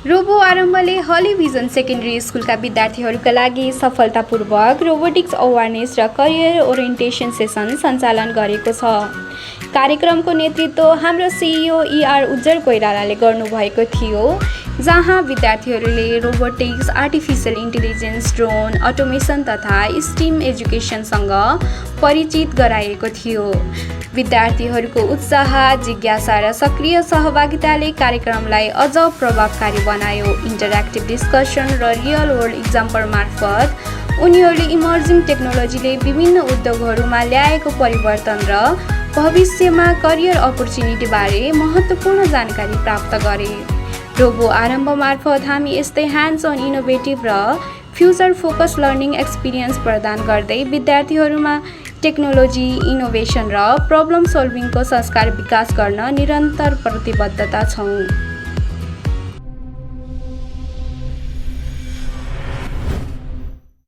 Robo आरम्भले हलिभिजन secondary स्कुलका विद्यार्थीहरूका लागि सफलतापूर्वक रोबोटिक्स अवेरनेस र करियर ओरिएन्टेसन सेसन सञ्चालन गरेको छ। कार्यक्रमको नेतृत्व हाम्रो सिइओ इआर उज्जर कोइरालाले गर्नुभएको थियो, जहाँ विद्यार्थीहरूले robotics, artificial intelligence, drone, automation तथा स्टिम एजुकेसनसँग परिचित गराएको थियो। विद्यार्थीहरूको उत्साह, जिज्ञासा र सक्रिय सहभागिताले कार्यक्रमलाई अझ प्रभावकारी बनायो। इन्टरेक्टिभ डिस्कसन र रियल वर्ल्ड इक्जाम्पल मार्फत उनीहरूले इमर्जिङ टेक्नोलोजीले विभिन्न उद्योगहरूमा ल्याएको परिवर्तन र भविष्यमा करियर अपर्च्युनिटीबारे महत्त्वपूर्ण जानकारी प्राप्त गरे। रोबो आरम्भ मार्फत हामी यस्तै ह्यान्ड्स अन इनोभेटिभ र फ्युचर फोकस लर्निङ एक्सपिरियन्स प्रदान गर्दै विद्यार्थीहरूमा टेक्नोलोजी, इनोभेसन र प्रब्लम सल्भिङको संस्कार विकास गर्न निरन्तर प्रतिबद्धता छौँ।